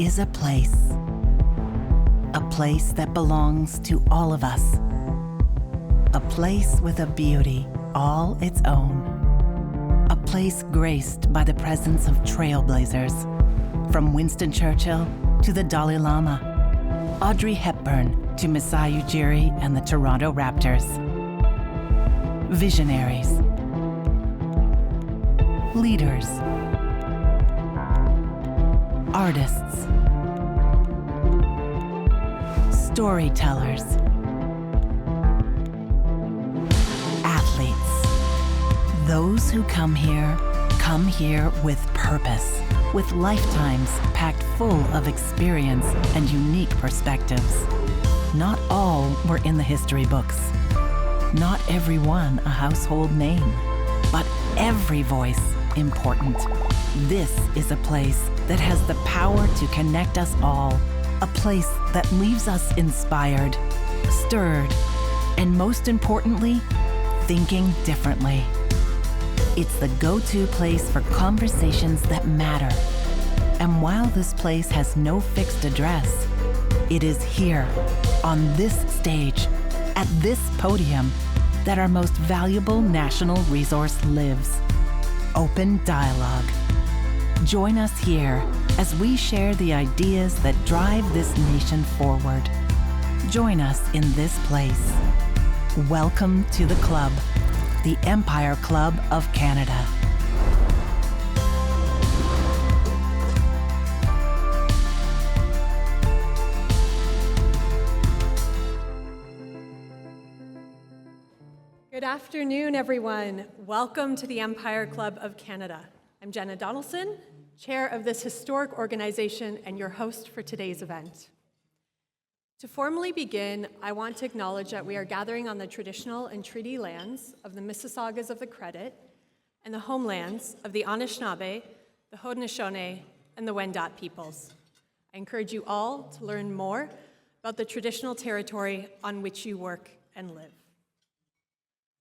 is a place that belongs to all of us, a place with a beauty all its own, a place graced by the presence of trailblazers, from Winston Churchill to the Dalai Lama, Audrey Hepburn to Masai Ujiri and the Toronto Raptors. Visionaries, leaders, artists, storytellers, athletes. Those who come here with purpose, with lifetimes packed full of experience and unique perspectives. Not all were in the history books. Not everyone a household name, but every voice important. This is a place that has the power to connect us all, a place that leaves us inspired, stirred, and most importantly, thinking differently. It's the go-to place for conversations that matter. And while this place has no fixed address, it is here, on this stage, at this podium, that our most valuable national resource lives: open dialogue. Join us here as we share the ideas that drive this nation forward. Join us in this place. Welcome to the club, the Empire Club of Canada. Good afternoon, everyone. Welcome to the Empire Club of Canada. I'm Jenna Donaldson, chair of this historic organization and your host for today's event. To formally begin, I want to acknowledge that we are gathering on the traditional and treaty lands of the Mississaugas of the Credit and the homelands of the Anishinaabe, the Haudenosaunee, and the Wendat peoples. I encourage you all to learn more about the traditional territory on which you work and live.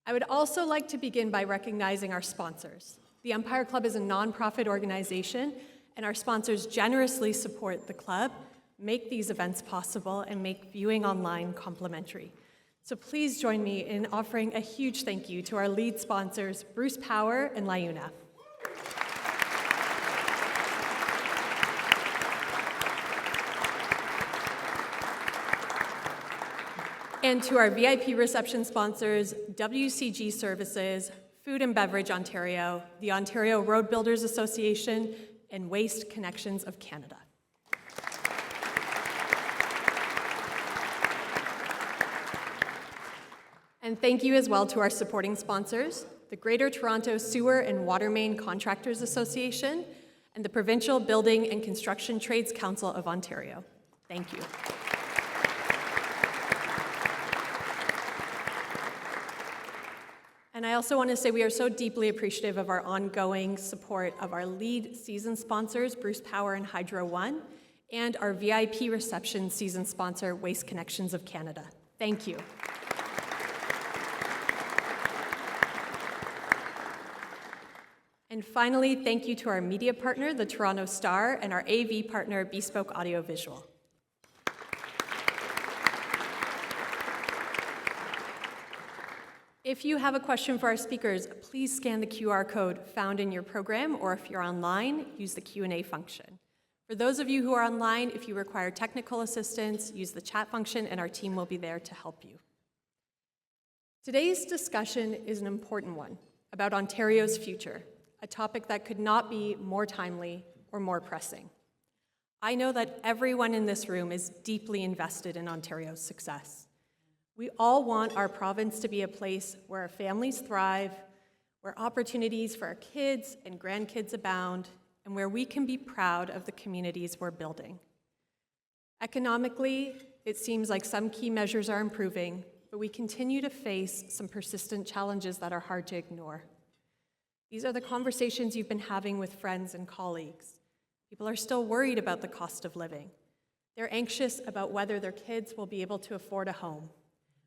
I would also like to begin by recognizing our sponsors. The Empire Club is a nonprofit organization, and our sponsors generously support the club, make these events possible, and make viewing online complimentary. So please join me in offering a huge thank you to our lead sponsors, Bruce Power and Liuna. And to our VIP reception sponsors, WCG Services, Food and Beverage Ontario, the Ontario Road Builders Association, and Waste Connections of Canada. And thank you as well to our supporting sponsors, the Greater Toronto Sewer and Water Main Contractors Association, and the Provincial Building and Construction Trades Council of Ontario. Thank you. And I also want to say we are so deeply appreciative of our ongoing support of our lead season sponsors, Bruce Power and Hydro One, and our VIP reception season sponsor, Waste Connections of Canada. Thank you. And finally, thank you to our media partner, the Toronto Star, and our AV partner, Bespoke Audiovisual. If you have a question for our speakers, please scan the QR code found in your program, or if you're online, use the Q&A function. For those of you who are online, if you require technical assistance, use the chat function and our team will be there to help you. Today's discussion is an important one about Ontario's future, a topic that could not be more timely or more pressing. I know that everyone in this room is deeply invested in Ontario's success. We all want our province to be a place where our families thrive, where opportunities for our kids and grandkids abound, and where we can be proud of the communities we're building. Economically, it seems like some key measures are improving, but we continue to face some persistent challenges that are hard to ignore. These are the conversations you've been having with friends and colleagues. People are still worried about the cost of living. They're anxious about whether their kids will be able to afford a home,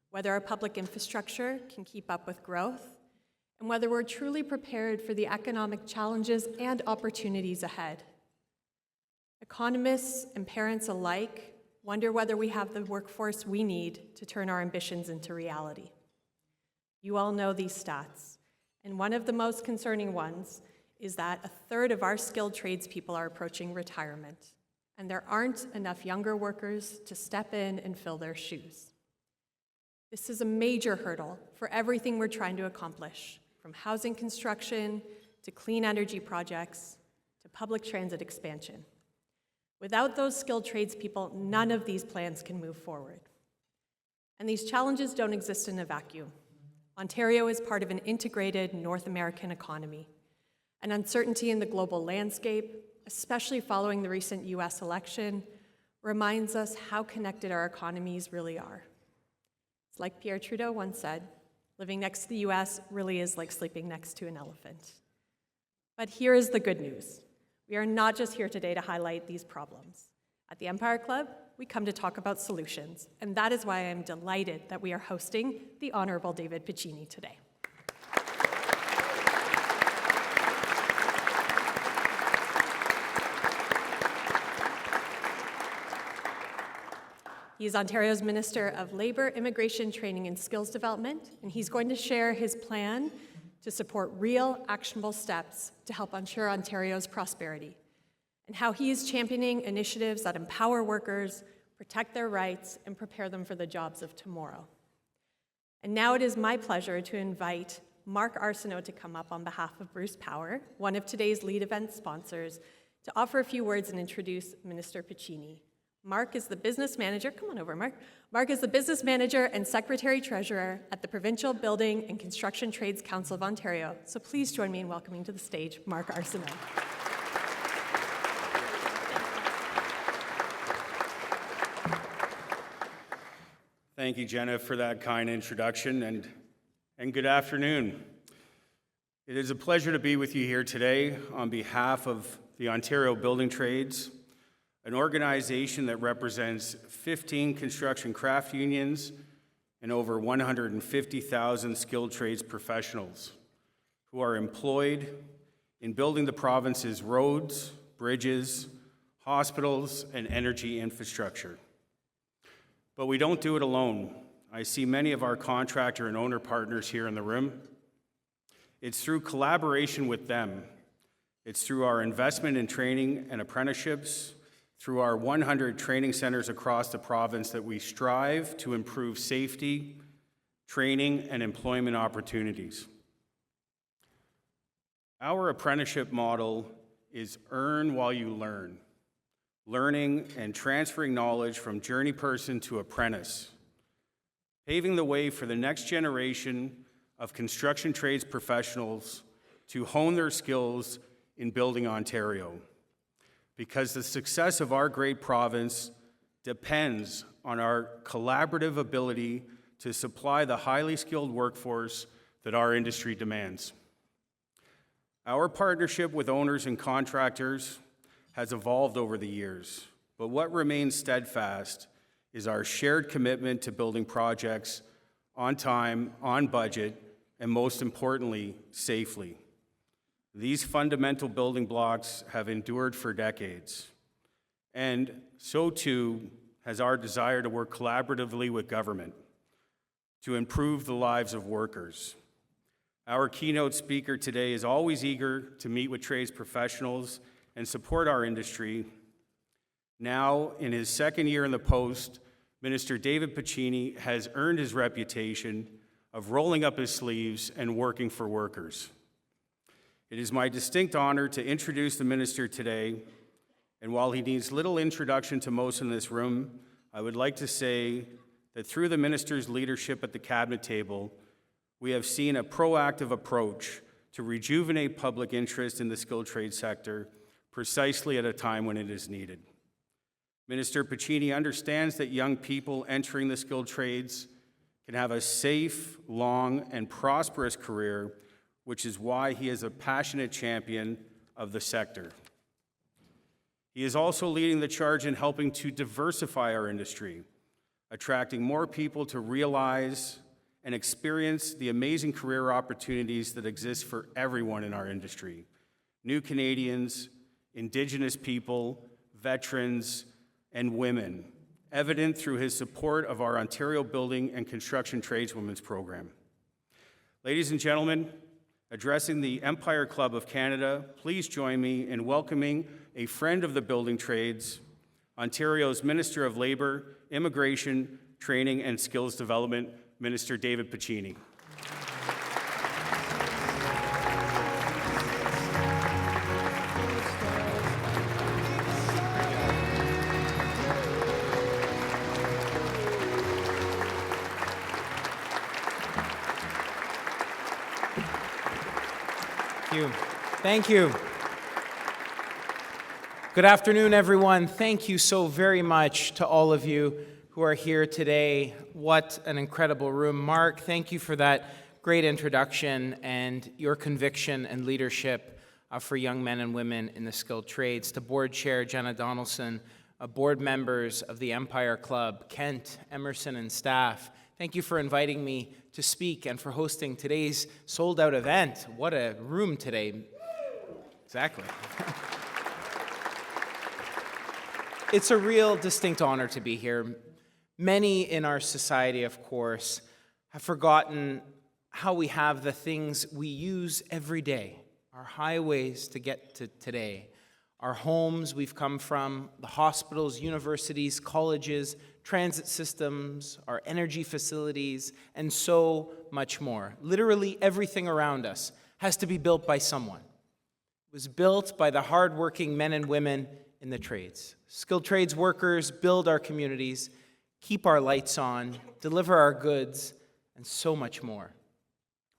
whether our public infrastructure can keep up with growth, and whether we're truly prepared for the economic challenges and opportunities ahead. Economists and parents alike wonder whether we have the workforce we need to turn our ambitions into reality. You all know these stats, and one of the most concerning ones is that a third of our skilled tradespeople are approaching retirement, and there aren't enough younger workers to step in and fill their shoes. This is a major hurdle for everything we're trying to accomplish, from housing construction to clean energy projects to public transit expansion. Without those skilled tradespeople, none of these plans can move forward. And these challenges don't exist in a vacuum. Ontario is part of an integrated North American economy. And uncertainty in the global landscape, especially following the recent US election, reminds us how connected our economies really are. It's like Pierre Trudeau once said, living next to the US really is like sleeping next to an elephant. But here is the good news. We are not just here today to highlight these problems. At the Empire Club, we come to talk about solutions, and that is why I am delighted that we are hosting the Honourable David Piccini today. He is Ontario's Minister of Labour, Immigration, Training and Skills Development, and he's going to share his plan to support real, actionable steps to help ensure Ontario's prosperity, and how he is championing initiatives that empower workers, protect their rights, and prepare them for the jobs of tomorrow. And now it is my pleasure to invite Mark Arsenault to come up on behalf of Bruce Power, one of today's lead event sponsors, to offer a few words and introduce Minister Piccini. Mark is the business manager, come on over, Mark. Mark is the business manager and secretary-treasurer at the Provincial Building and Construction Trades Council of Ontario. So please join me in welcoming to the stage Mark Arsenault. Thank you, Jenna, for that kind introduction, and good afternoon. It is a pleasure to be with you here today on behalf of the Ontario Building Trades, an organization that represents 15 construction craft unions and over 150,000 skilled trades professionals who are employed in building the province's roads, bridges, hospitals, and energy infrastructure. But we don't do it alone. I see many of our contractor and owner partners here in the room. It's through collaboration with them. It's through our investment in training and apprenticeships, through our 100 training centers across the province that we strive to improve safety, training, and employment opportunities. Our apprenticeship model is earn while you learn, learning and transferring knowledge from journey person to apprentice, paving the way for the next generation of construction trades professionals to hone their skills in building Ontario. Because the success of our great province depends on our collaborative ability to supply the highly skilled workforce that our industry demands. Our partnership with owners and contractors has evolved over the years, but what remains steadfast is our shared commitment to building projects on time, on budget, and most importantly, safely. These fundamental building blocks have endured for decades, and so too has our desire to work collaboratively with government to improve the lives of workers. Our keynote speaker today is always eager to meet with trades professionals and support our industry. Now, in his second year in the post, Minister David Piccini has earned his reputation of rolling up his sleeves and working for workers. It is my distinct honor to introduce the minister today, and while he needs little introduction to most in this room, I would like to say that through the minister's leadership at the cabinet table, we have seen a proactive approach to rejuvenate public interest in the skilled trade sector precisely at a time when it is needed. Minister Piccini understands that young people entering the skilled trades can have a safe, long, and prosperous career, which is why he is a passionate champion of the sector. He is also leading the charge in helping to diversify our industry, attracting more people to realize and experience the amazing career opportunities that exist for everyone in our industry: new Canadians, Indigenous people, veterans, and women, evident through his support of our Ontario Building and Construction Tradeswomen's Program. Ladies and gentlemen, addressing the Empire Club of Canada, please join me in welcoming a friend of the building trades, Ontario's Minister of Labour, Immigration, Training and Skills Development, Minister David Piccini. Thank you. Good afternoon, everyone. Thank you so very much to all of you who are here today. What an incredible room. Mark, thank you for that great introduction and your conviction and leadership for young men and women in the skilled trades. To Board Chair Jenna Donaldson, board members of the Empire Club, Kent, Emerson, and staff, thank you for inviting me to speak and for hosting today's sold-out event. What a room today. Exactly. It's a real distinct honor to be here. Many in our society, of course, have forgotten how we have the things we use every day, our highways to get to today, our homes we've come from, the hospitals, universities, colleges, transit systems, our energy facilities, and so much more. Literally everything around us has to be built by someone. It was built by the hardworking men and women in the trades. Skilled trades workers build our communities, keep our lights on, deliver our goods, and so much more.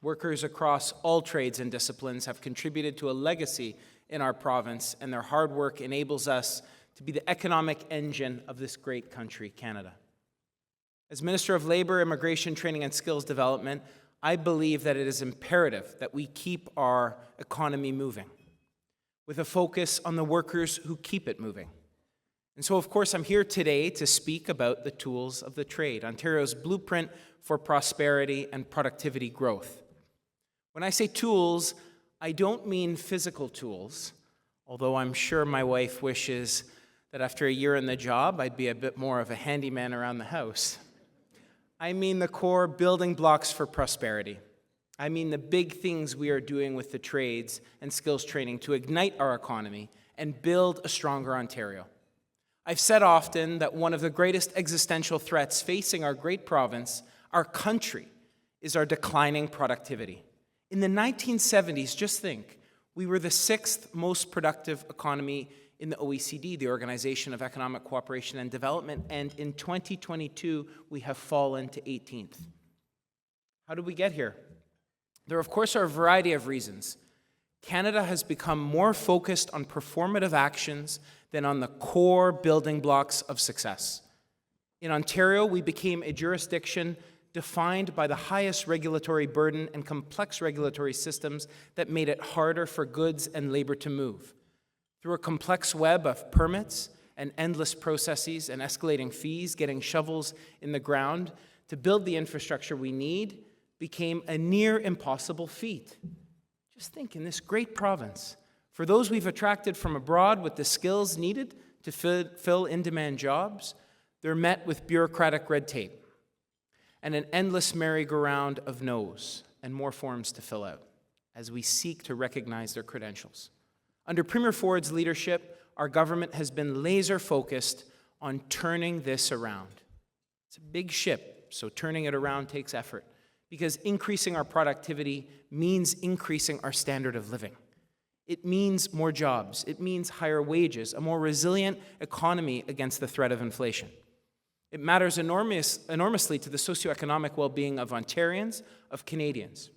Workers across all trades and disciplines have contributed to a legacy in our province, and their hard work enables us to be the economic engine of this great country, Canada. As Minister of Labour, Immigration, Training and Skills Development, I believe that it is imperative that we keep our economy moving, with a focus on the workers who keep it moving. And so, of course, I'm here today to speak about the tools of the trade, Ontario's blueprint for prosperity and productivity growth. When I say tools, I don't mean physical tools, although I'm sure my wife wishes that after a year in the job, I'd be a bit more of a handyman around the house. I mean the core building blocks for prosperity. I mean the big things we are doing with the trades and skills training to ignite our economy and build a stronger Ontario. I've said often that one of the greatest existential threats facing our great province, our country, is our declining productivity. In the 1970s, just think, we were the 6th most productive economy in the OECD, the Organization of Economic Cooperation and Development, and in 2022, we have fallen to 18th. How did we get here? There, of course, are a variety of reasons. Canada has become more focused on performative actions than on the core building blocks of success. In Ontario, we became a jurisdiction defined by the highest regulatory burden and complex regulatory systems that made it harder for goods and labor to move. Through a complex web of permits and endless processes and escalating fees, getting shovels in the ground to build the infrastructure we need became a near impossible feat. Just think, in this great province, for those we've attracted from abroad with the skills needed to fill in-demand jobs, they're met with bureaucratic red tape and an endless merry-go-round of no's and more forms to fill out as we seek to recognize their credentials. Under Premier Ford's leadership, our government has been laser-focused on turning this around. It's a big ship, so turning it around takes effort, because increasing our productivity means increasing our standard of living. It means more jobs. It means higher wages, a more resilient economy against the threat of inflation. It matters enormously to the socioeconomic well-being of Ontarians, of Canadians.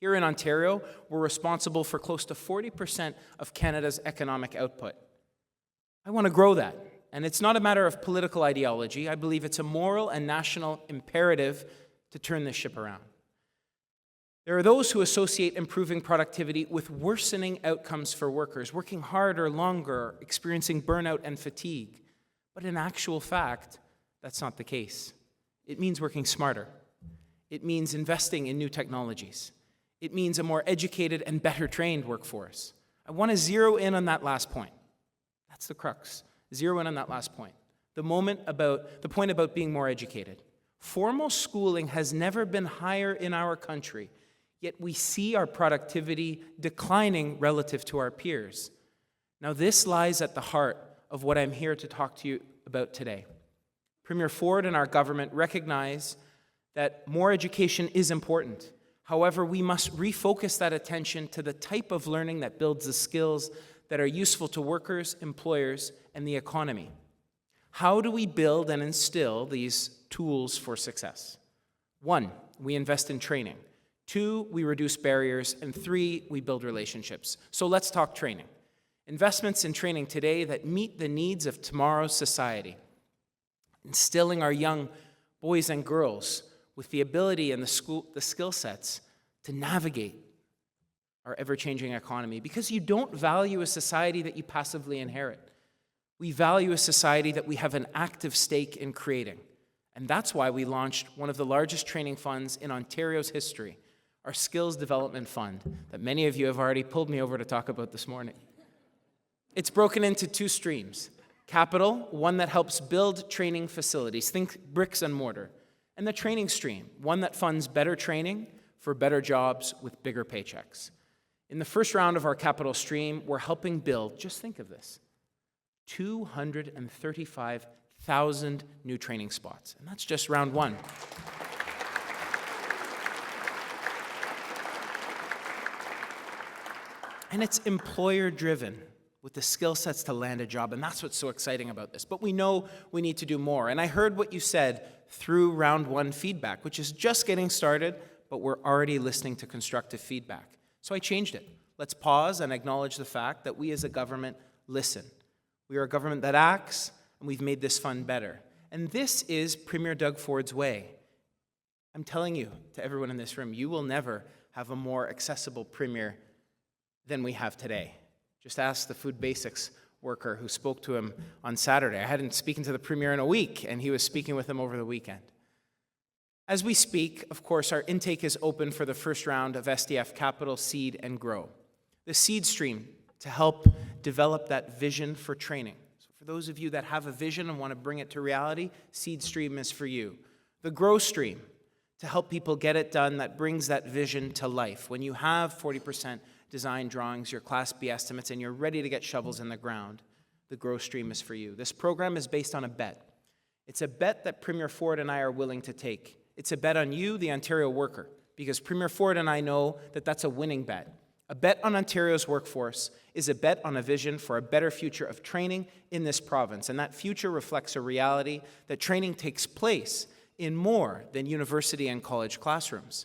Here in Ontario, we're responsible for close to 40% of Canada's economic output. I want to grow that, and it's not a matter of political ideology. I believe it's a moral and national imperative to turn this ship around. There are those who associate improving productivity with worsening outcomes for workers, working harder, longer, experiencing burnout and fatigue. But in actual fact, that's not the case. It means working smarter. It means investing in new technologies. It means a more educated and better trained workforce. I want to zero in on that last point. That's the crux. Zero in on that last point. The point about being more educated. Formal schooling has never been higher in our country, yet we see our productivity declining relative to our peers. Now, this lies at the heart of what I'm here to talk to you about today. Premier Ford and our government recognize that more education is important. However, we must refocus that attention to the type of learning that builds the skills that are useful to workers, employers, and the economy. How do we build and instill these tools for success? 1, we invest in training. 2, we reduce barriers. And 3, we build relationships. So let's talk training. Investments in training today that meet the needs of tomorrow's society. Instilling our young boys and girls with the ability and the skill sets to navigate our ever-changing economy. Because you don't value a society that you passively inherit. We value a society that we have an active stake in creating. And that's why we launched one of the largest training funds in Ontario's history, our Skills Development Fund, that many of you have already pulled me over to talk about this morning. It's broken into 2 streams. Capital, one that helps build training facilities, think bricks and mortar. And the training stream, one that funds better training for better jobs with bigger paychecks. In the first round of our capital stream, we're helping build, just think of this, 235,000 new training spots. And that's just round 1. And it's employer-driven with the skill sets to land a job, and that's what's so exciting about this. But we know we need to do more. And I heard what you said through round 1 feedback, which is just getting started, but we're already listening to constructive feedback. So I changed it. Let's pause and acknowledge the fact that we as a government listen. We are a government that acts, and we've made this fund better. And this is Premier Doug Ford's way. I'm telling you, to everyone in this room, you will never have a more accessible premier than we have today. Just ask the food basics worker who spoke to him on Saturday. I hadn't spoken to the premier in a week, and he was speaking with him over the weekend. As we speak, of course, our intake is open for the first round of SDF Capital, Seed, and Grow. The Seed stream to help develop that vision for training. So for those of you that have a vision and want to bring it to reality, Seed stream is for you. The Grow stream to help people get it done that brings that vision to life. When you have 40% design drawings, your Class B estimates, and you're ready to get shovels in the ground, the Grow stream is for you. This program is based on a bet. It's a bet that Premier Ford and I are willing to take. It's a bet on you, the Ontario worker, because Premier Ford and I know that that's a winning bet. A bet on Ontario's workforce is a bet on a vision for a better future of training in this province, and that future reflects a reality that training takes place in more than university and college classrooms.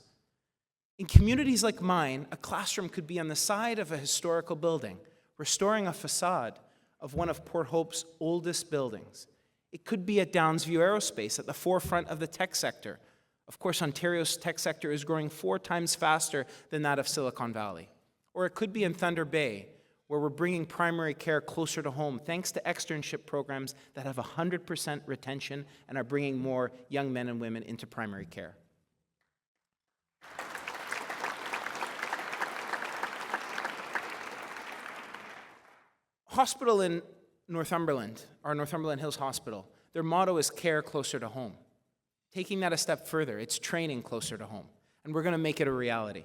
In communities like mine, a classroom could be on the side of a historical building, restoring a facade of one of Port Hope's oldest buildings. It could be at Downsview Aerospace at the forefront of the tech sector. Of course, Ontario's tech sector is growing 4 times faster than that of Silicon Valley. Or it could be in Thunder Bay, where we're bringing primary care closer to home thanks to externship programs that have 100% retention and are bringing more young men and women into primary care. Hospital in Northumberland, our Northumberland Hills Hospital, their motto is care closer to home. Taking that a step further, it's training closer to home, and we're going to make it a reality.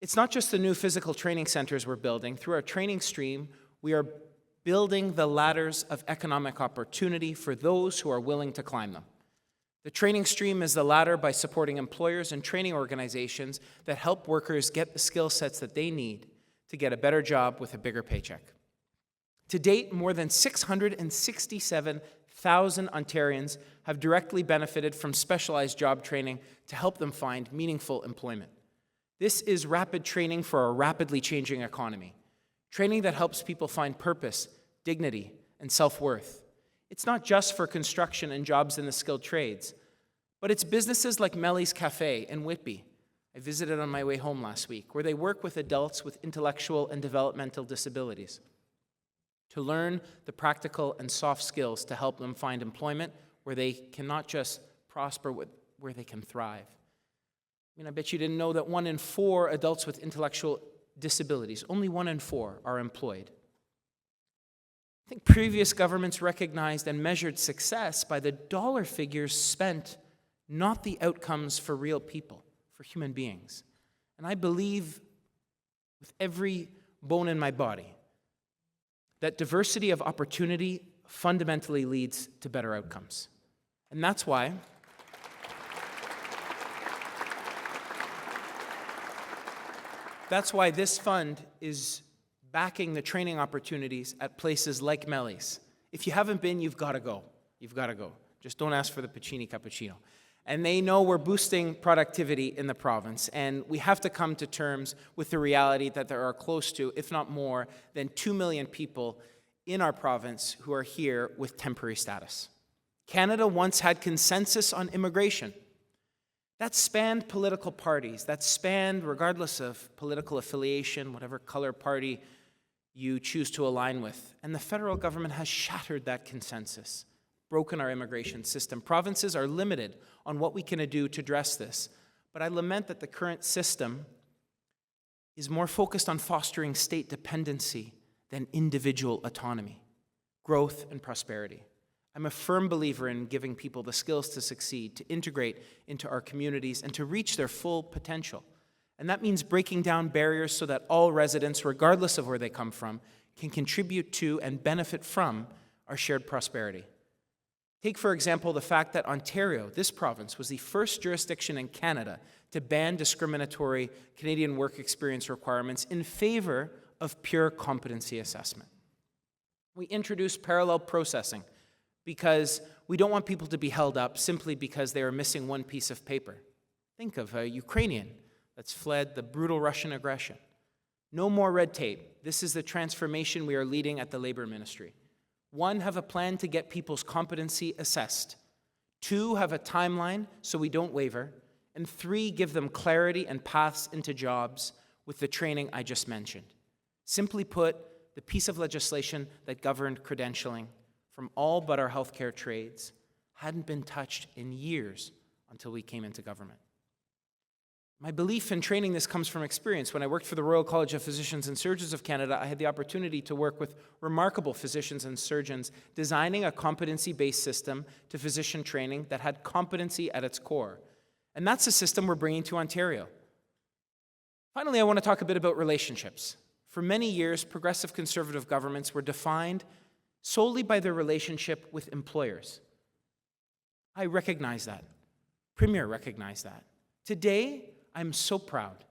It's not just the new physical training centers we're building. Through our training stream, we are building the ladders of economic opportunity for those who are willing to climb them. The training stream is the ladder by supporting employers and training organizations that help workers get the skill sets that they need to get a better job with a bigger paycheck. To date, more than 667,000 Ontarians have directly benefited from specialized job training to help them find meaningful employment. This is rapid training for a rapidly changing economy. Training that helps people find purpose, dignity, and self-worth. It's not just for construction and jobs in the skilled trades, but it's businesses like Melly's Cafe in Whitby. I visited on my way home last week, where they work with adults with intellectual and developmental disabilities to learn the practical and soft skills to help them find employment where they can not just prosper, where they can thrive. I mean, I bet you didn't know that 1 in 4 adults with intellectual disabilities, only 1 in 4 are employed. I think previous governments recognized and measured success by the dollar figures spent, not the outcomes for real people, for human beings. And I believe with every bone in my body that diversity of opportunity fundamentally leads to better outcomes. And that's why this fund is backing the training opportunities at places like Melly's. If you haven't been, you've got to go. You've got to go. Just don't ask for the Piccini cappuccino. And they know we're boosting productivity in the province, and we have to come to terms with the reality that there are close to, if not more, than 2 million people in our province who are here with temporary status. Canada once had consensus on immigration. That spanned political parties, that spanned, regardless of political affiliation, whatever color party you choose to align with. And the federal government has shattered that consensus, broken our immigration system. Provinces are limited on what we can do to address this. But I lament that the current system is more focused on fostering state dependency than individual autonomy, growth, and prosperity. I'm a firm believer in giving people the skills to succeed, to integrate into our communities, and to reach their full potential. And that means breaking down barriers so that all residents, regardless of where they come from, can contribute to and benefit from our shared prosperity. Take, for example, the fact that Ontario, this province, was the first jurisdiction in Canada to ban discriminatory Canadian work experience requirements in favor of pure competency assessment. We introduced parallel processing because we don't want people to be held up simply because they are missing one piece of paper. Think of a Ukrainian that's fled the brutal Russian aggression. No more red tape. This is the transformation we are leading at the Labor Ministry. 1, have a plan to get people's competency assessed. 2, have a timeline so we don't waver. And 3, give them clarity and paths into jobs with the training I just mentioned. Simply put, the piece of legislation that governed credentialing from all but our healthcare trades hadn't been touched in years until we came into government. My belief in training this comes from experience. When I worked for the Royal College of Physicians and Surgeons of Canada, I had the opportunity to work with remarkable physicians and surgeons designing a competency-based system to physician training that had competency at its core. And that's a system we're bringing to Ontario. Finally, I want to talk a bit about relationships. For many years, progressive conservative governments were defined solely by their relationship with employers. I recognize that. Premier recognized that. Today, I'm so proud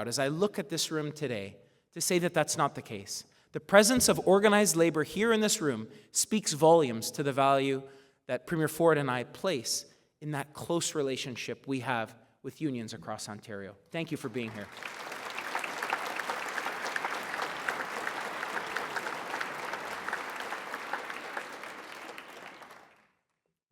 as I look at this room today to say that that's not the case. The presence of organized labor here in this room speaks volumes to the value that Premier Ford and I place in that close relationship we have with unions across Ontario. Thank you for being here.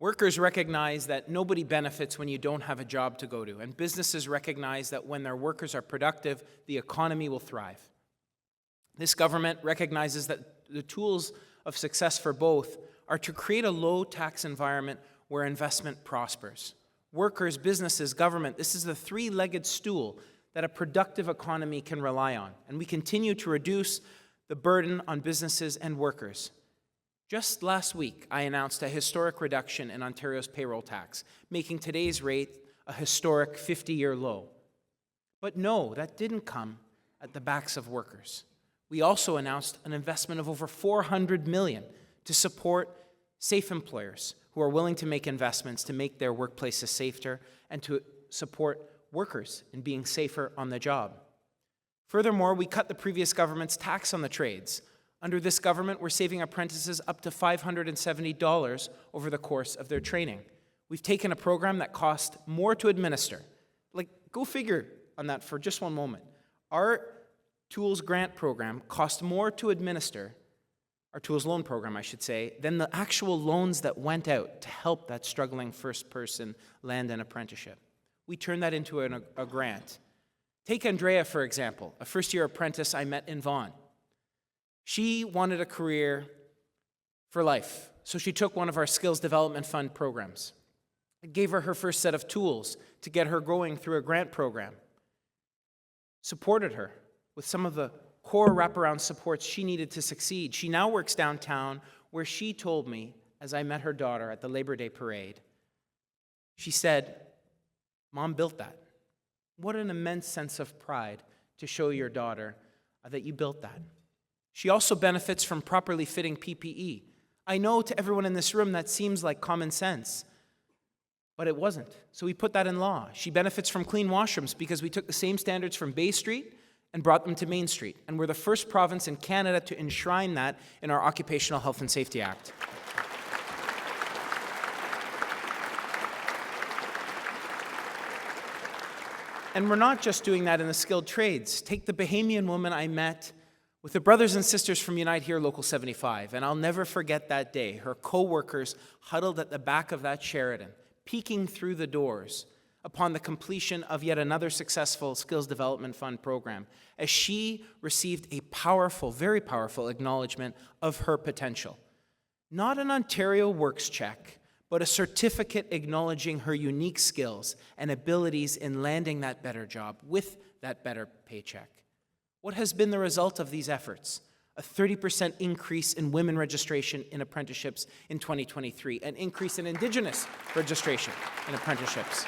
Workers recognize that nobody benefits when you don't have a job to go to, and businesses recognize that when their workers are productive, the economy will thrive. This government recognizes that the tools of success for both are to create a low-tax environment where investment prospers. Workers, businesses, government, this is the three-legged stool that a productive economy can rely on, and we continue to reduce the burden on businesses and workers. Just last week, I announced a historic reduction in Ontario's payroll tax, making today's rate a historic 50-year low. But no, that didn't come at the backs of workers. We also announced an investment of over $400 million to support safe employers who are willing to make investments to make their workplaces safer and to support workers in being safer on the job. Furthermore, we cut the previous government's tax on the trades. Under this government, we're saving apprentices up to $570 over the course of their training. We've taken a program that cost more to administer. Go figure on that for just one moment. Our Tools Grant program cost more to administer, our Tools Loan program, I should say, than the actual loans that went out to help that struggling first person land an apprenticeship. We turned that into a grant. Take Andrea, for example, a first-year apprentice I met in Vaughan. She wanted a career for life, so she took one of our Skills Development Fund programs. It gave her her first set of tools to get her going through a grant program, supported her with some of the core wraparound supports she needed to succeed. She now works downtown, where she told me, as I met her daughter at the Labor Day parade, she said, "Mom built that." What an immense sense of pride to show your daughter that you built that. She also benefits from properly fitting PPE. I know to everyone in this room that seems like common sense, but it wasn't. So we put that in law. She benefits from clean washrooms because we took the same standards from Bay Street and brought them to Main Street. And we're the first province in Canada to enshrine that in our Occupational Health and Safety Act. And we're not just doing that in the skilled trades. Take the Bahamian woman I met with the brothers and sisters from Unite Here Local 75, and I'll never forget that day. Her co-workers huddled at the back of that Sheraton, peeking through the doors upon the completion of yet another successful Skills Development Fund program, as she received a powerful, very powerful acknowledgement of her potential. Not an Ontario Works check, but a certificate acknowledging her unique skills and abilities in landing that better job with that better paycheck. What has been the result of these efforts? A 30% increase in women registration in apprenticeships in 2023, an increase in Indigenous registration in apprenticeships.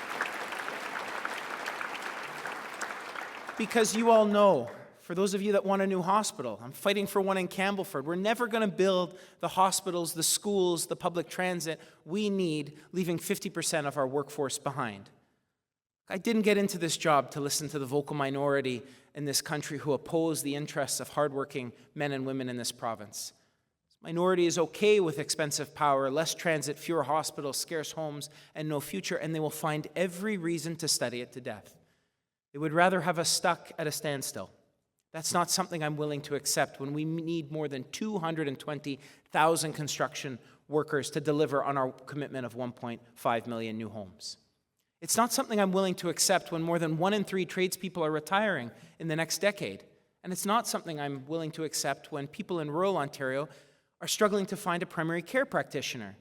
Because you all know, for those of you that want a new hospital, I'm fighting for one in Campbellford. We're never going to build the hospitals, the schools, the public transit we need, leaving 50% of our workforce behind. I didn't get into this job to listen to the vocal minority in this country who oppose the interests of hardworking men and women in this province. This minority is okay with expensive power, less transit, fewer hospitals, scarce homes, and no future, and they will find every reason to study it to death. They would rather have us stuck at a standstill. That's not something I'm willing to accept when we need more than 220,000 construction workers to deliver on our commitment of 1.5 million new homes. It's not something I'm willing to accept when more than 1 in 3 tradespeople are retiring in the next decade. And it's not something I'm willing to accept when people in rural Ontario are struggling to find a primary care practitioner.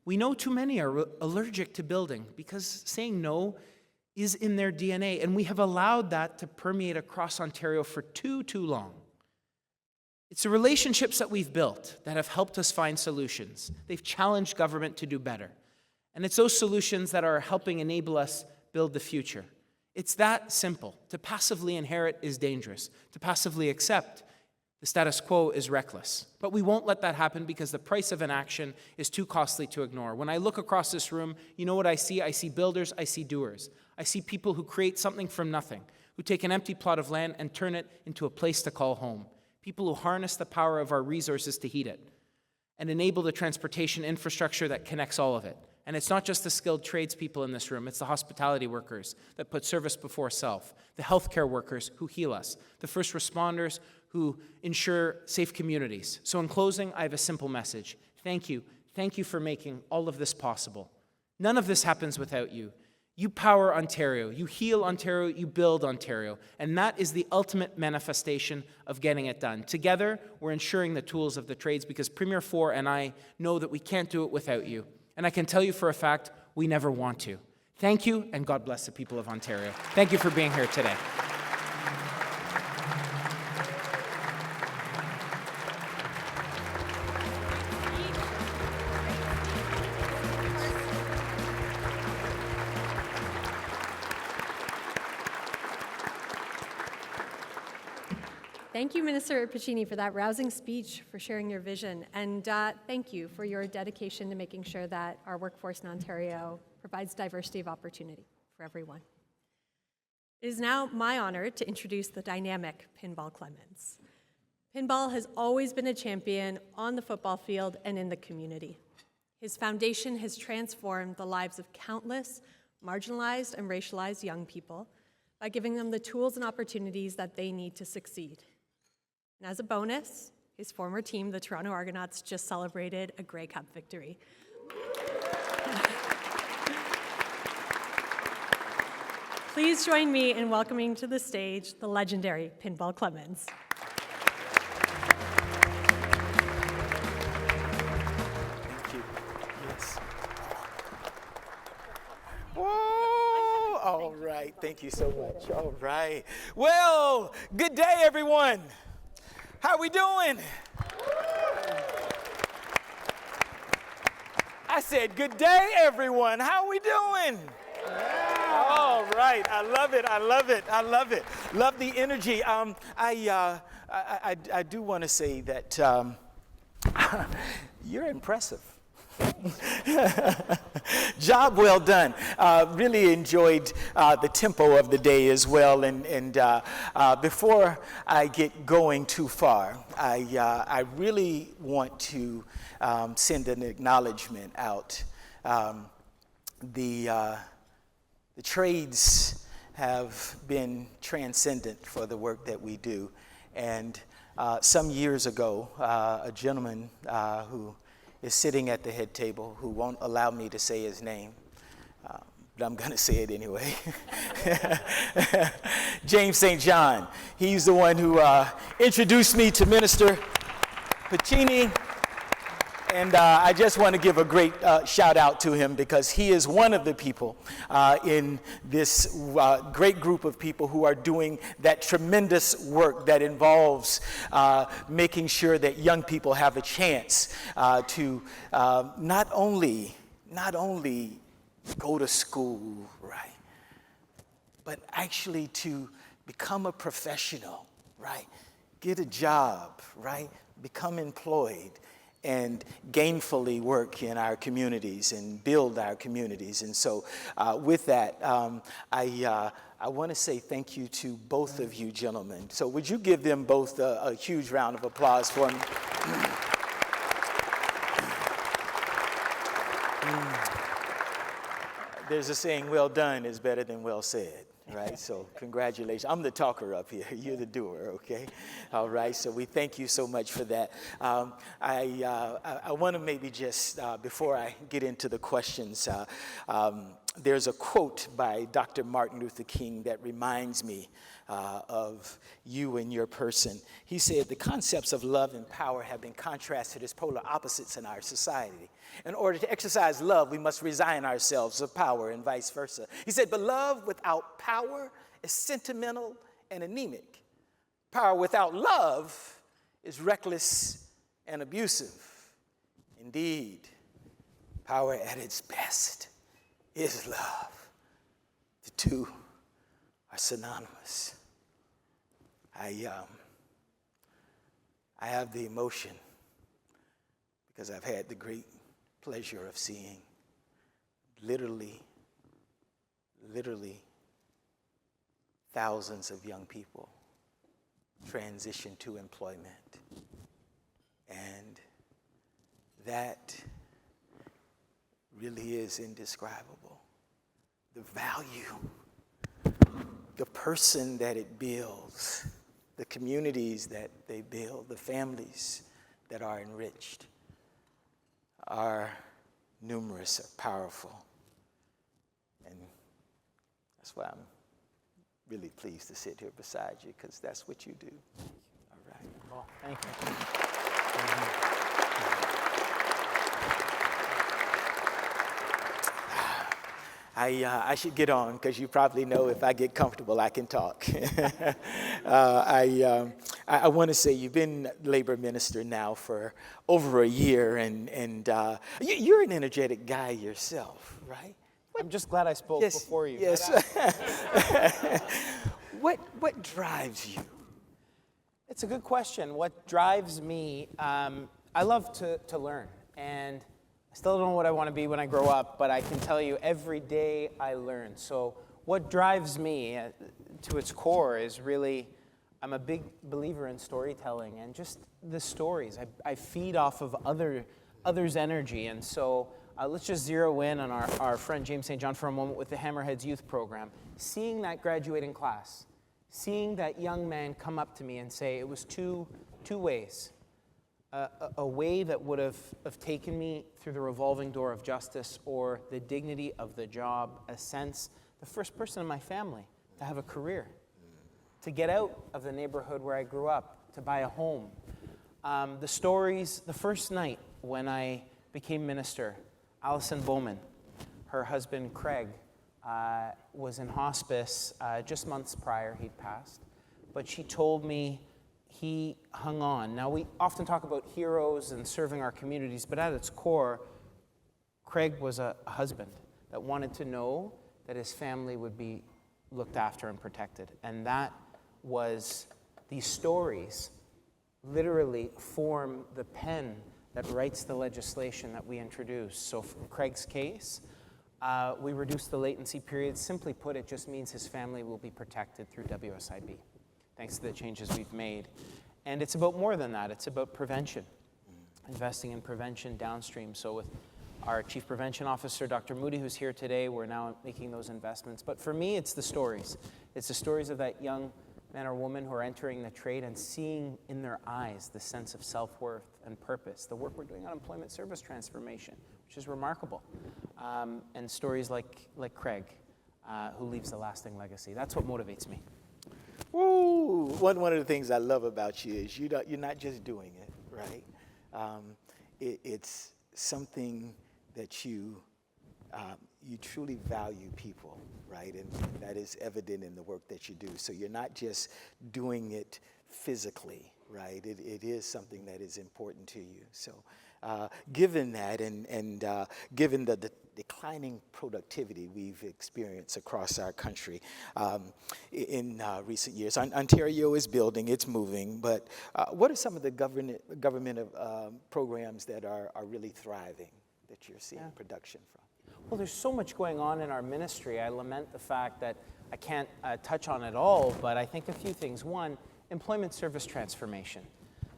We know too many are allergic to building because saying no is in their DNA, and we have allowed that to permeate across Ontario for too long. It's the relationships that we've built that have helped us find solutions. They've challenged government to do better. And it's those solutions that are helping enable us build the future. It's that simple. To passively inherit is dangerous. To passively accept the status quo is reckless. But we won't let that happen because the price of inaction is too costly to ignore. When I look across this room, you know what I see? I see builders, I see doers. I see people who create something from nothing, who take an empty plot of land and turn it into a place to call home. People who harness the power of our resources to heat it and enable the transportation infrastructure that connects all of it. And it's not just the skilled tradespeople in this room, it's the hospitality workers that put service before self, the healthcare workers who heal us, the first responders who ensure safe communities. So in closing, I have a simple message. Thank you. Thank you for making all of this possible. None of this happens without you. You power Ontario, you heal Ontario, you build Ontario, and that is the ultimate manifestation of getting it done. Together, we're ensuring the tools of the trades because Premier Fore and I know that we can't do it without you. And I can tell you for a fact, we never want to. Thank you, and God bless the people of Ontario. Thank you for being here today. Thank you, Minister Piccini, for that rousing speech, for sharing your vision, and thank you for your dedication to making sure that our workforce in Ontario provides diversity of opportunity for everyone. It is now my honor to introduce the dynamic Pinball Clemons. Pinball has always been a champion on the football field and in the community. His foundation has transformed the lives of countless marginalized and racialized young people by giving them the tools and opportunities that they need to succeed. And as a bonus, his former team, the Toronto Argonauts, just celebrated a Grey Cup victory. Please join me in welcoming to the stage the legendary Pinball Clemons. Thank you. Yes. Whoa! All right. right. Thank you so much. All right. Well, good day, everyone. How we doing? I said, good day, everyone. How we doing? All right. I love it. I love it. I love it. Love the energy. I do want to say that you're impressive. Job well done. Really enjoyed the tempo of the day as well. And before I get going too far, I really want to send an acknowledgement out. The trades have been transcendent for the work that we do. And some years ago, a gentleman who is sitting at the head table, who won't allow me to say his name, but I'm going to say it anyway. James St. John. He's the one who introduced me to Minister Piccini. And I just want to give a great shout out to him, because he is one of the people in this great group of people who are doing that tremendous work that involves making sure that young people have a chance to not only go to school, right, but actually to become a professional, right, get a job, right, become employed, and gainfully work in our communities and build our communities. And so with that, I want to say thank you to both of you gentlemen. So would you give them both a huge round of applause for me? There's a saying, well done is better than well said. Right, so congratulations. I'm the talker up here. You're the doer, okay? All right, so we thank you so much for that. I want to maybe just, before I get into the questions, there's a quote by Dr. Martin Luther King that reminds me of you and your person. He said, the concepts of love and power have been contrasted as polar opposites in our society. In order to exercise love, we must resign ourselves of power and vice versa. He said, but love without power is sentimental and anemic. Power without love is reckless and abusive. Indeed, power at its best is love. The two are synonymous. I have the emotion because I've had the great pleasure of seeing literally thousands of young people transition to employment. And that really is indescribable. The value, the person that it builds, the communities that they build, the families that are enriched are numerous, are powerful. And that's why I'm really pleased to sit here beside you, because that's what you do. All right. Well, thank you. I should get on, because you probably know if I get comfortable, I can talk. I want to say you've been labor minister now for over a year, and you're an energetic guy yourself, right? I'm just glad I spoke before you. Yes. What drives you? It's a good question. What drives me, I love to learn, and I still don't know what I want to be when I grow up, but I can tell you every day I learn. So what drives me to its core is really, I'm a big believer in storytelling and just the stories. I feed off of others' energy. And so let's just zero in on our friend James St. John for a moment with the Hammerheads Youth Program. Seeing that graduating class, seeing that young man come up to me and say it was two ways. A way that would have taken me through the revolving door of justice, or the dignity of the job, a sense, the first person in my family to have a career, to get out of the neighborhood where I grew up, to buy a home. The stories, the first night when I became minister, Allison Bowman, her husband Craig, was in hospice just months prior. He'd passed. But she told me he hung on. Now, we often talk about heroes and serving our communities, but at its core, Craig was a husband that wanted to know that his family would be looked after and protected. And that was, these stories literally form the pen that writes the legislation that we introduce. So for Craig's case, we reduced the latency period. Simply put, it just means his family will be protected through WSIB, thanks to the changes we've made. And it's about more than that. It's about prevention, investing in prevention downstream. So with our Chief Prevention Officer, Dr. Moody, who's here today, we're now making those investments. But for me, it's the stories. It's the stories of that young man or woman who are entering the trade and seeing in their eyes the sense of self-worth and purpose. The work we're doing on employment service transformation, which is remarkable. And stories like Craig, who leaves a lasting legacy. That's what motivates me. Woo! One of the things I love about you is you're not just doing it, right? It's something that you truly value people, right? And that is evident in the work that you do. So you're not just doing it physically, right? It is something that is important to you. So given that and given the declining productivity we've experienced across our country in recent years, Ontario is building, it's moving, but what are some of the government programs that are really thriving that you're seeing production from? Well, there's so much going on in our ministry. I lament the fact that I can't touch on it all, but I think a few things. One, employment service transformation.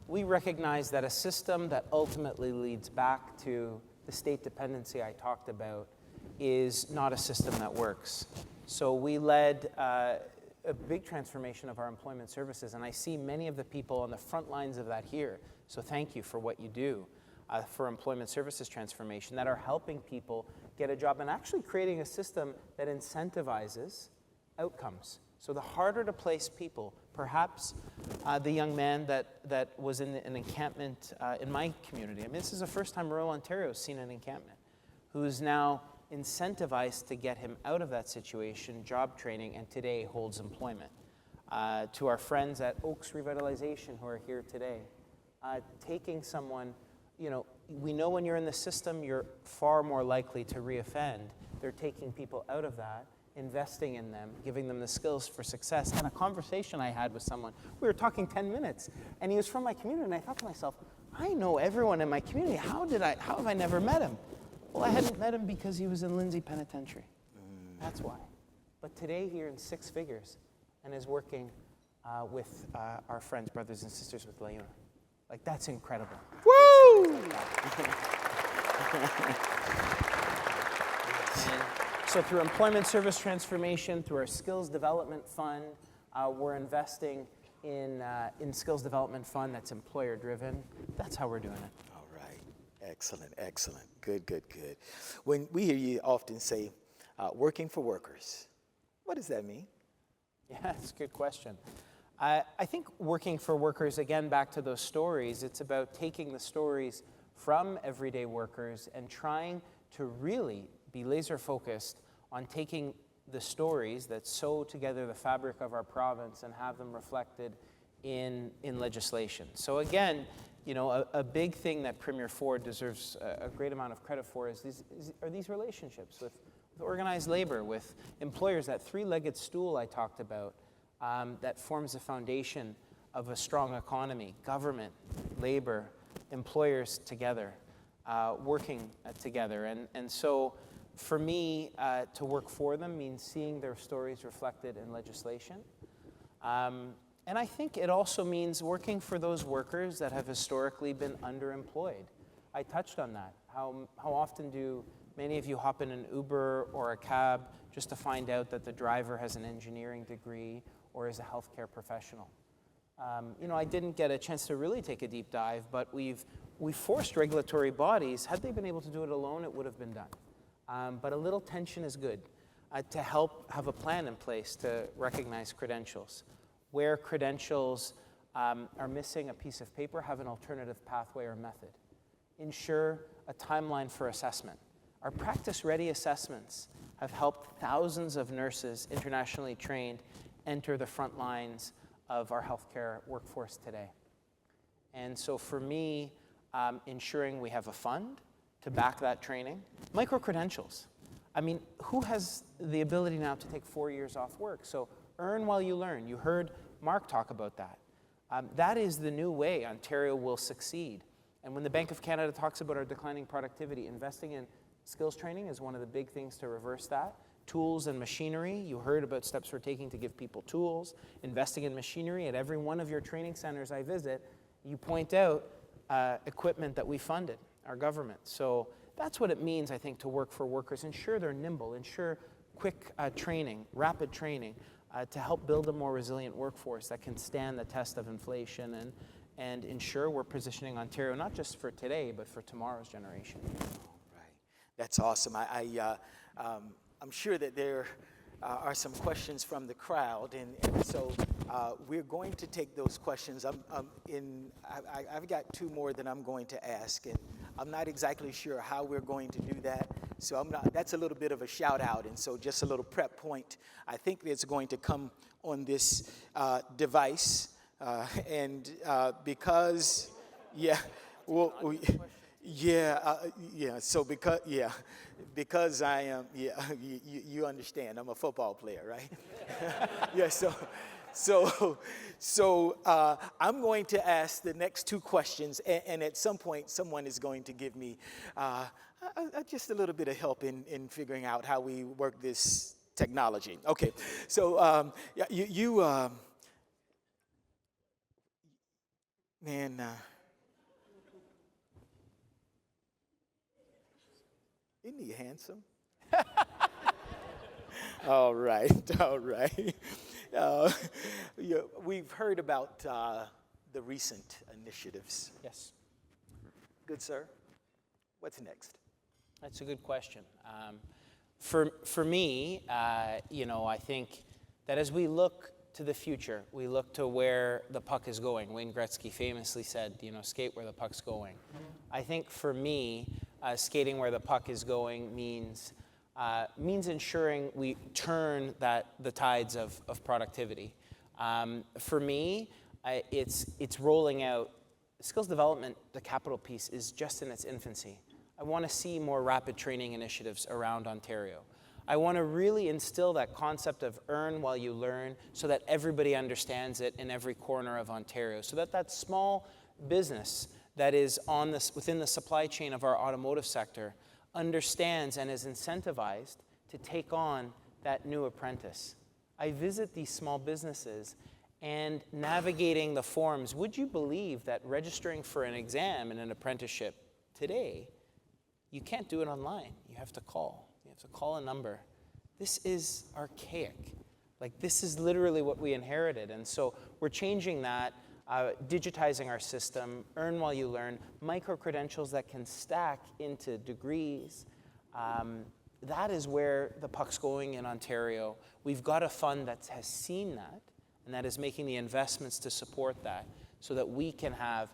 We recognize that a system that ultimately leads back to the state dependency I talked about is not a system that works. So we led a big transformation of our employment services, and I see many of the people on the front lines of that here. So thank you for what you do for employment services transformation that are helping people get a job and actually creating a system that incentivizes outcomes. So the harder to place people, perhaps the young man that was in an encampment in my community. I mean, this is the first time rural Ontario has seen an encampment, who's now incentivized to get him out of that situation, job training, and today holds employment. To our friends at Oaks Revitalization who are here today, taking someone, you know, we know when you're in the system, you're far more likely to reoffend. They're taking people out of that, investing in them, giving them the skills for success. And a conversation I had with someone, we were talking 10 minutes, and he was from my community, and I thought to myself, I know everyone in my community. How have I never met him? Well, I hadn't met him because he was in Lindsay Penitentiary. That's why. But today he earns 6 figures and is working with our friends, brothers and sisters with Leona. Like, that's incredible. Woo! Like that. So through employment service transformation, through our skills development fund, we're investing in skills development fund that's employer driven. That's how we're doing it. All right. Excellent, excellent. Good. When we hear you often say, working for workers, what does that mean? Yeah, that's a good question. I think working for workers, again, back to those stories, it's about taking the stories from everyday workers and trying to really be laser focused on taking the stories that sew together the fabric of our province and have them reflected in legislation. So again, you know, a big thing that Premier Ford deserves a great amount of credit for is these relationships with organized labor, with employers, that three-legged stool I talked about, that forms the foundation of a strong economy, government, labor, employers together, working together. And so for me, to work for them means seeing their stories reflected in legislation. And I think it also means working for those workers that have historically been underemployed. I touched on that. How often do many of you hop in an Uber or a cab just to find out that the driver has an engineering degree or is a healthcare professional? You know, I didn't get a chance to really take a deep dive, but we forced regulatory bodies. Had they been able to do it alone, it would have been done. But a little tension is good to help have a plan in place to recognize credentials. Where credentials are missing a piece of paper, have an alternative pathway or method. Ensure a timeline for assessment. Our practice-ready assessments have helped thousands of nurses, internationally trained, enter the front lines of our healthcare workforce today. And so for me, ensuring we have a fund to back that training, micro-credentials. I mean, who has the ability now to take 4 years off work? So earn while you learn. You heard Mark talk about that. That is the new way Ontario will succeed. And when the Bank of Canada talks about our declining productivity, investing in skills training is one of the big things to reverse that. Tools and machinery, you heard about steps we're taking to give people tools. Investing in machinery at every one of your training centers I visit, you point out equipment that we funded, our government. So that's what it means, I think, to work for workers. Ensure they're nimble, ensure quick training, rapid training, to help build a more resilient workforce that can stand the test of inflation and ensure we're positioning Ontario not just for today, but for tomorrow's generation. Right. That's awesome. I'm sure that there are some questions from the crowd, and so we're going to take those questions. I've got 2 more that I'm going to ask, and I'm not exactly sure how we're going to do that. So that's a little bit of a shout out, and so just a little prep point. I think it's going to come on this device, and because, yeah, well, so because I am, you understand, I'm a football player, right? Yeah, so I'm going to ask the next 2 questions, and at some point, someone is going to give me just a little bit of help in figuring out how we work this technology. Okay, so man, isn't he handsome? All right. We've heard about the recent initiatives. Yes. Good, sir. What's next? That's a good question. For me, I think that as we look to the future, we look to where the puck is going. Wayne Gretzky famously said, skate where the puck's going. I think for me, skating where the puck is going means ensuring we turn the tides of productivity. For me, it's rolling out skills development. The capital piece is just in its infancy. I want to see more rapid training initiatives around Ontario. I want to really instill that concept of earn while you learn so that everybody understands it in every corner of Ontario, so that small business that is within the supply chain of our automotive sector understands and is incentivized to take on that new apprentice. I visit these small businesses and navigating the forms. Would you believe that registering for an exam in an apprenticeship today, you can't do it online. You have to call. You have to call a number. This is archaic. This is literally what we inherited. And so we're changing that, digitizing our system, earn while you learn, micro-credentials that can stack into degrees. That is where the puck's going in Ontario. We've got a fund that has seen that, and that is making the investments to support that so that we can have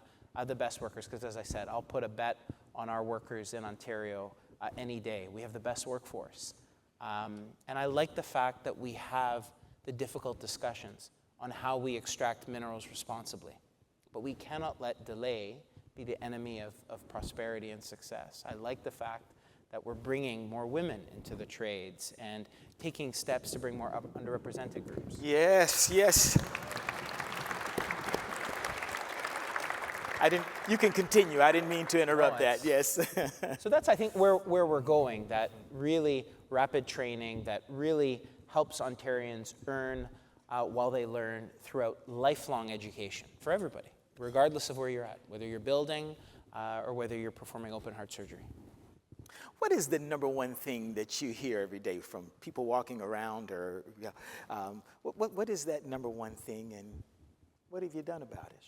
the best workers. Because as I said, I'll put a bet on our workers in Ontario any day. We have the best workforce. And I like the fact that we have the difficult discussions on how we extract minerals responsibly. But we cannot let delay be the enemy of prosperity and success. I like the fact that we're bringing more women into the trades and taking steps to bring more underrepresented groups. Yes. You can continue. I didn't mean to interrupt that. Yes. So that's, I think, where we're going, that really rapid training that really helps Ontarians earn while they learn throughout lifelong education for everybody, regardless of where you're at, whether you're building or whether you're performing open heart surgery. What is the number one thing that you hear every day from people walking around, or what is that number one thing, and what have you done about it?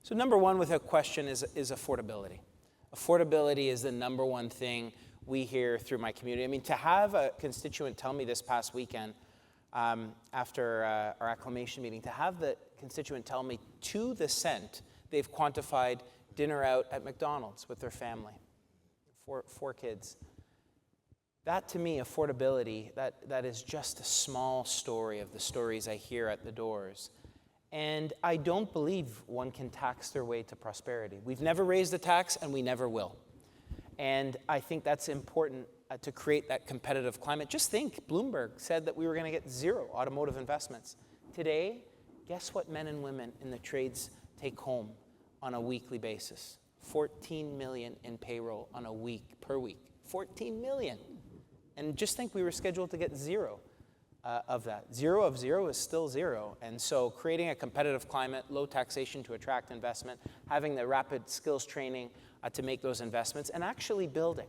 So number one, without question, is affordability. Affordability is the number one thing we hear through my community. I mean, to have a constituent tell me this past weekend, after our acclamation meeting, to have the constituent tell me to the cent they've quantified dinner out at McDonald's with their family, four kids. That, to me, affordability, that is just a small story of the stories I hear at the doors. And I don't believe one can tax their way to prosperity. We've never raised a tax, and we never will. And I think that's important to create that competitive climate. Just think, Bloomberg said that we were going to get 0 automotive investments. Today, guess what men and women in the trades take home on a weekly basis? 14 million in payroll on a per week. 14 million. And just think we were scheduled to get 0 of that. 0 of 0 is still 0. And so creating a competitive climate, low taxation to attract investment, having the rapid skills training to make those investments, and actually building.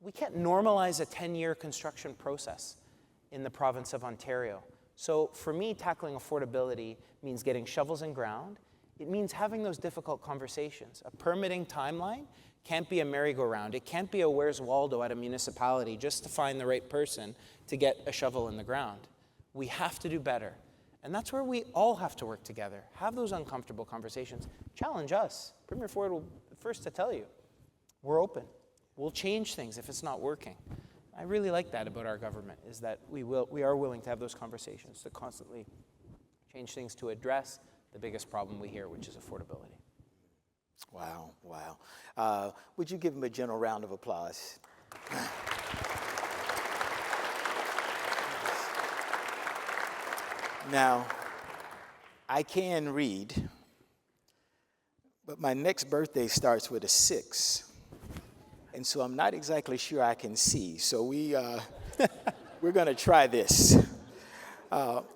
We can't normalize a 10-year construction process in the province of Ontario. So for me, tackling affordability means getting shovels in ground. It means having those difficult conversations. A permitting timeline can't be a merry-go-round. It can't be a Where's Waldo at a municipality just to find the right person to get a shovel in the ground. We have to do better. And that's where we all have to work together. Have those uncomfortable conversations. Challenge us. Premier Ford will be the first to tell you. We're open. We'll change things if it's not working. I really like that about our government, is that we are willing to have those conversations, to constantly change things to address the biggest problem we hear, which is affordability. Wow, wow. Would you give him a general round of applause? Now, I can read, but my next birthday starts with a 6. And so I'm not exactly sure I can see. So we're going to try this.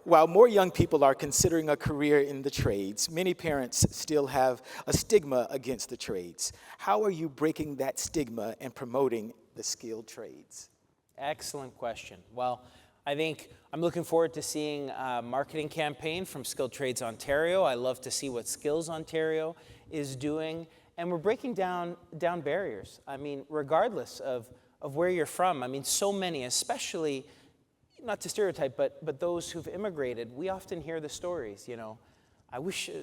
While more young people are considering a career in the trades, many parents still have a stigma against the trades. How are you breaking that stigma and promoting the skilled trades? Excellent question. Well, I think I'm looking forward to seeing a marketing campaign from Skilled Trades Ontario. I love to see what Skills Ontario is doing. And we're breaking down barriers. I mean, regardless of where you're from. I mean, so many, especially, not to stereotype, but those who've immigrated, we often hear the stories, I wish be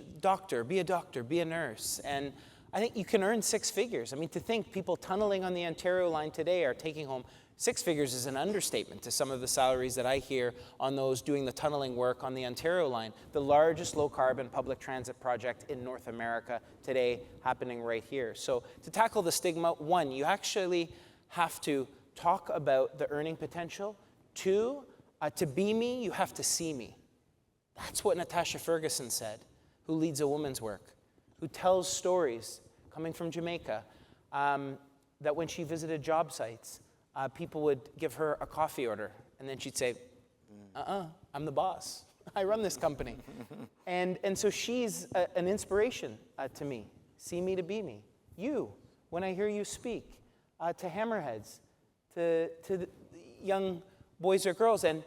a doctor, be a nurse. And I think you can earn 6 figures. I mean, to think people tunneling on the Ontario line today are taking home 6 figures is an understatement to some of the salaries that I hear on those doing the tunneling work on the Ontario line, the largest low-carbon public transit project in North America today, happening right here. So to tackle the stigma, 1, you actually have to talk about the earning potential. 2, to be me, you have to see me. That's what Natasha Ferguson said, who leads a woman's work, who tells stories coming from Jamaica, that when she visited job sites, people would give her a coffee order, and then she'd say, I'm the boss. I run this company. and so she's an inspiration to me. See me to be me. You, when I hear you speak, to hammerheads, to the young boys or girls. And,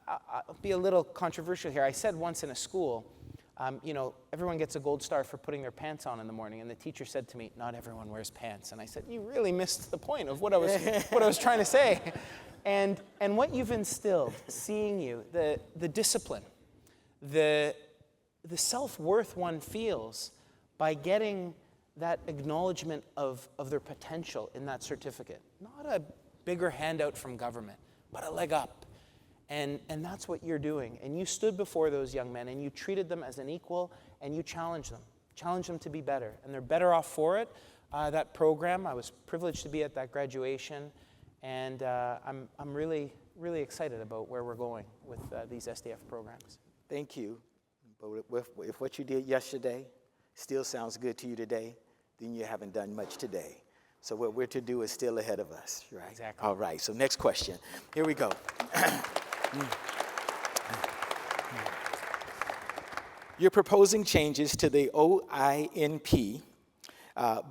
I'll be a little controversial here. I said once in a school, everyone gets a gold star for putting their pants on in the morning. And the teacher said to me, not everyone wears pants. And I said, you really missed the point of what I was trying to say. And what you've instilled, seeing you, the discipline, the self-worth one feels by getting that acknowledgement of their potential in that certificate. Not a bigger handout from government, but a leg up. And that's what you're doing. And you stood before those young men and you treated them as an equal and you challenged them to be better. And they're better off for it. That program, I was privileged to be at that graduation. And I'm really, really excited about where we're going with these SDF programs. Thank you. But if what you did yesterday still sounds good to you today, then you haven't done much today. So what we're to do is still ahead of us, right? Exactly. All right, so next question. Here we go. You're proposing changes to the OINP,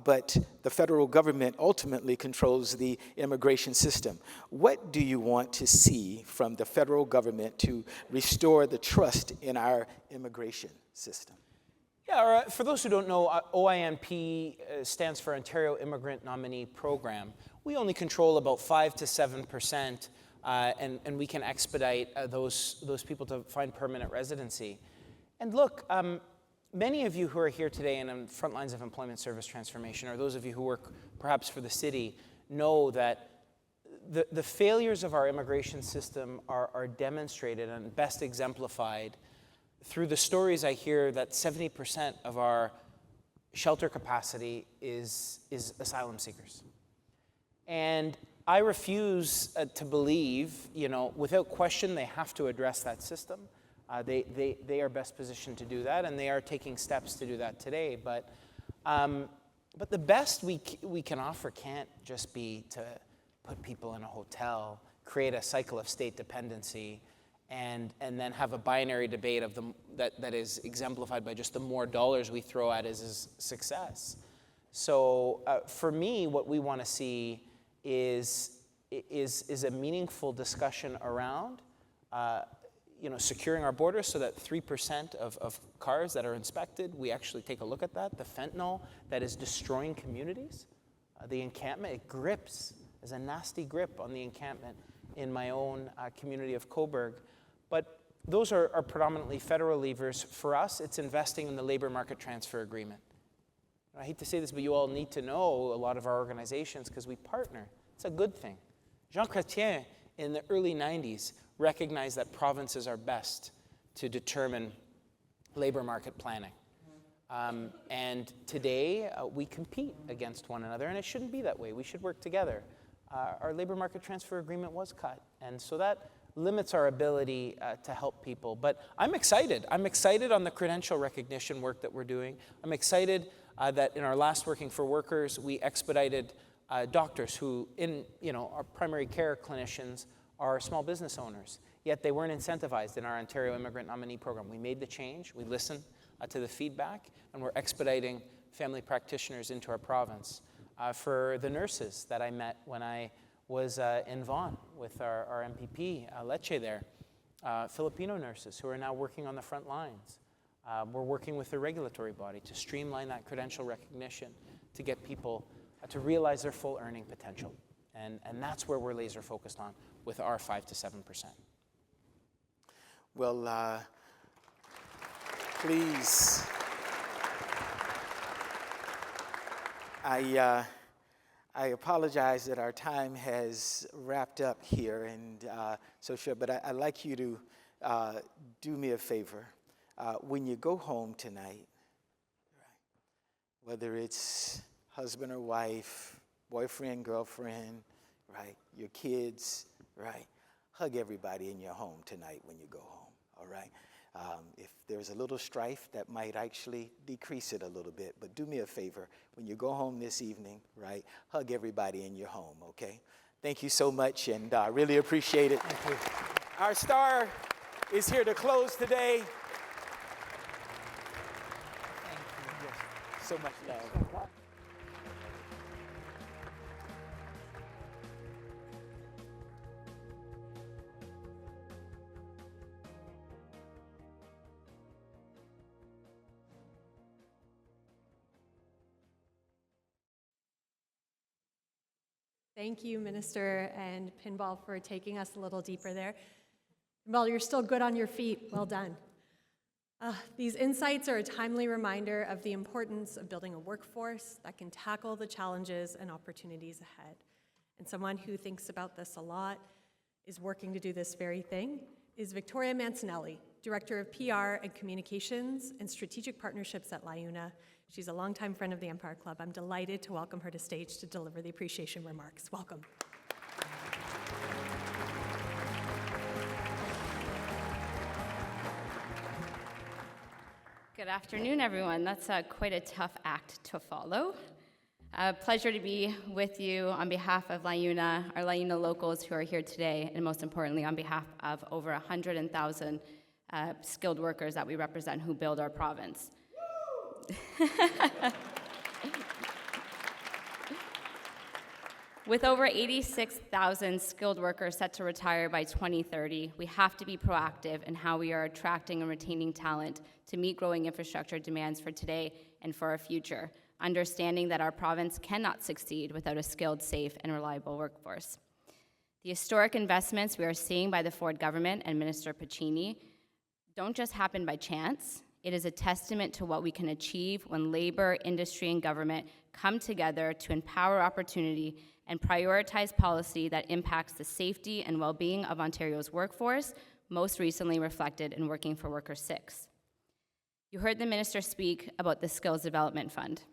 but the federal government ultimately controls the immigration system. What do you want to see from the federal government to restore the trust in our immigration system? Yeah, for those who don't know, OINP stands for Ontario Immigrant Nominee Program. We only control about 5 to 7%, and we can expedite those people to find permanent residency. And look, many of you who are here today and on front lines of employment service transformation, or those of you who work perhaps for the city, know that the failures of our immigration system are demonstrated and best exemplified through the stories I hear that 70% of our shelter capacity is asylum seekers. And I refuse to believe, without question, they have to address that system. They are best positioned to do that, and they are taking steps to do that today. But the best we can offer can't just be to put people in a hotel, create a cycle of state dependency, and then have a binary debate of that is exemplified by just the more dollars we throw at is success. So for me, what we want to see is a meaningful discussion around securing our borders so that 3% of cars that are inspected, we actually take a look at that. The fentanyl that is destroying communities, the encampment, it grips. There's a nasty grip on the encampment in my own community of Cobourg. But those are predominantly federal levers. For us, it's investing in the labor market transfer agreement. I hate to say this, but you all need to know a lot of our organizations because we partner. It's a good thing. Jean Chrétien, in the early 90s, recognized that provinces are best to determine labor market planning. And today, we compete against one another, and it shouldn't be that way. We should work together. Our labor market transfer agreement was cut, and so that limits our ability to help people. But I'm excited. I'm excited on the credential recognition work that we're doing. I'm excited that in our last Working for Workers, we expedited doctors who, our primary care clinicians are small business owners, yet they weren't incentivized in our Ontario Immigrant Nominee Program. We made the change, we listened to the feedback, and we're expediting family practitioners into our province. For the nurses that I met when I was in Vaughan with our MPP, Lecce there, Filipino nurses who are now working on the front lines. We're working with the regulatory body to streamline that credential recognition to get people to realize their full earning potential. And that's where we're laser focused on with our 5 to 7%. Well, please, I apologize that our time has wrapped up here, and but I'd like you to do me a favor. When you go home tonight, whether it's husband or wife, boyfriend, girlfriend, right, your kids, right, hug everybody in your home tonight when you go home, all right? If there's a little strife, that might actually decrease it a little bit. But do me a favor, when you go home this evening, right, hug everybody in your home, okay? Thank you so much, and I really appreciate it. Thank you. Our star is here to close today. Thank you. Yes, so much love. Thank you, Minister and Pinball, for taking us a little deeper there. Pinball, you're still good on your feet. Well done. These insights are a timely reminder of the importance of building a workforce that can tackle the challenges and opportunities ahead. And someone who thinks about this a lot, is working to do this very thing, is Victoria Mancinelli, Director of PR and Communications and Strategic Partnerships at LIUNA. She's a longtime friend of the Empire Club. I'm delighted to welcome her to stage to deliver the appreciation remarks. Welcome. Good afternoon, everyone. That's quite a tough act to follow. Pleasure to be with you on behalf of LIUNA, our LIUNA locals who are here today, and most importantly, on behalf of over 100,000 skilled workers that we represent who build our province. With over 86,000 skilled workers set to retire by 2030, we have to be proactive in how we are attracting and retaining talent to meet growing infrastructure demands for today and for our future, understanding that our province cannot succeed without a skilled, safe, and reliable workforce. The historic investments we are seeing by the Ford government and Minister Piccini don't just happen by chance. It is a testament to what we can achieve when labor, industry, and government come together to empower opportunity and prioritize policy that impacts the safety and well-being of Ontario's workforce, most recently reflected in Working for Workers 6. You heard the minister speak about the Skills Development Fund.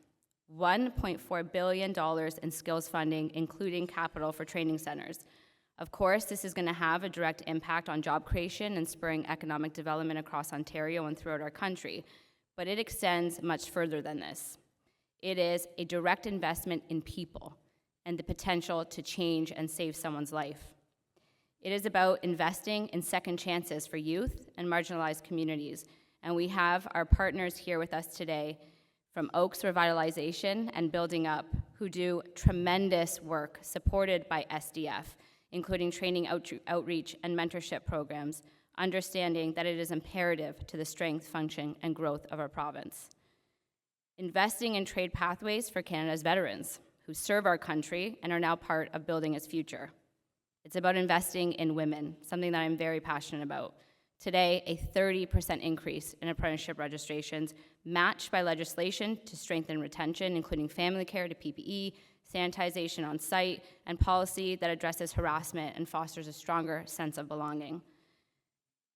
$1.4 billion in skills funding, including capital for training centers. Of course, this is going to have a direct impact on job creation and spurring economic development across Ontario and throughout our country, but it extends much further than this. It is a direct investment in people and the potential to change and save someone's life. It is about investing in second chances for youth and marginalized communities, and we have our partners here with us today from Oaks Revitalization and Building Up, who do tremendous work supported by SDF, including training outreach and mentorship programs, understanding that it is imperative to the strength, function, and growth of our province. Investing in trade pathways for Canada's veterans, who serve our country and are now part of building its future. It's about investing in women, something that I'm very passionate about. Today, a 30% increase in apprenticeship registrations, matched by legislation to strengthen retention, including family care to PPE, sanitization on site, and policy that addresses harassment and fosters a stronger sense of belonging.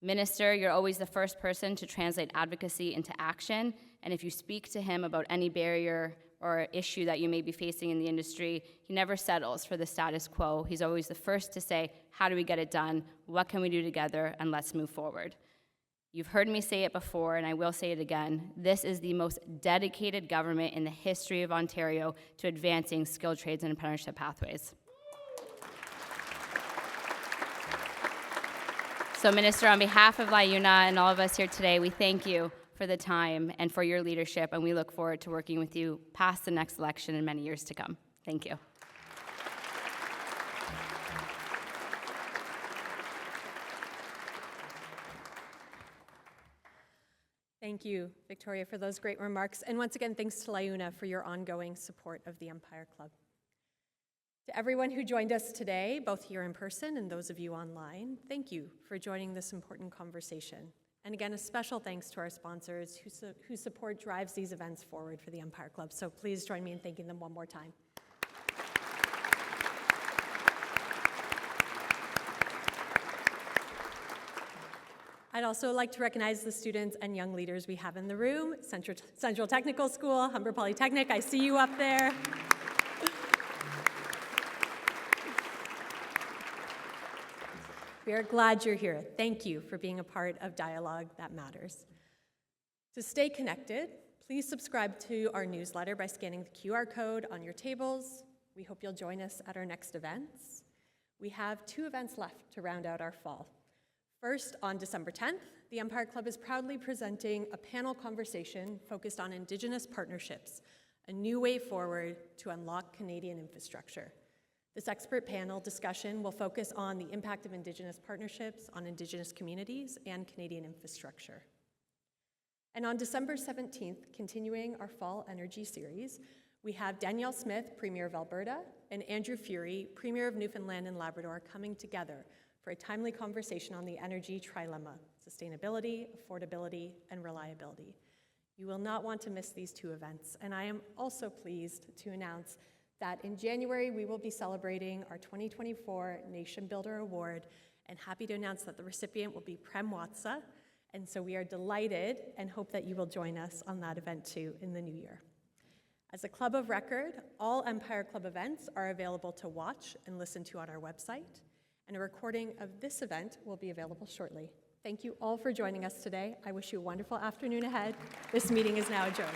Minister, you're always the first person to translate advocacy into action, and if you speak to him about any barrier or issue that you may be facing in the industry, he never settles for the status quo. He's always the first to say, how do we get it done? What can we do together? And let's move forward. You've heard me say it before, and I will say it again. This is the most dedicated government in the history of Ontario to advancing skilled trades and apprenticeship pathways. So, Minister, on behalf of LIUNA and all of us here today, we thank you for the time and for your leadership, and we look forward to working with you past the next election and many years to come. Thank you. Thank you, Victoria, for those great remarks. And once again, thanks to LIUNA for your ongoing support of the Empire Club. To everyone who joined us today, both here in person and those of you online, thank you for joining this important conversation. And again, a special thanks to our sponsors whose support drives these events forward for the Empire Club. So please join me in thanking them one more time. I'd also like to recognize the students and young leaders we have in the room. Central Technical School, Humber Polytechnic, I see you up there. We are glad you're here. Thank you for being a part of Dialogue That Matters. To stay connected, please subscribe to our newsletter by scanning the QR code on your tables. We hope you'll join us at our next events. We have 2 events left to round out our fall. First, on December 10th, the Empire Club is proudly presenting a panel conversation focused on Indigenous partnerships, a new way forward to unlock Canadian infrastructure. This expert panel discussion will focus on the impact of Indigenous partnerships on Indigenous communities and Canadian infrastructure. And on December 17th, continuing our Fall Energy Series, we have Danielle Smith, Premier of Alberta, and Andrew Furey, Premier of Newfoundland and Labrador, coming together for a timely conversation on the energy trilemma: sustainability, affordability, and reliability. You will not want to miss these 2 events, and I am also pleased to announce that in January, we will be celebrating our 2024 Nation Builder Award, and happy to announce that the recipient will be Prem Watsa, and so we are delighted and hope that you will join us on that event too in the new year. As a club of record, all Empire Club events are available to watch and listen to on our website, and a recording of this event will be available shortly. Thank you all for joining us today. I wish you a wonderful afternoon ahead. This meeting is now adjourned.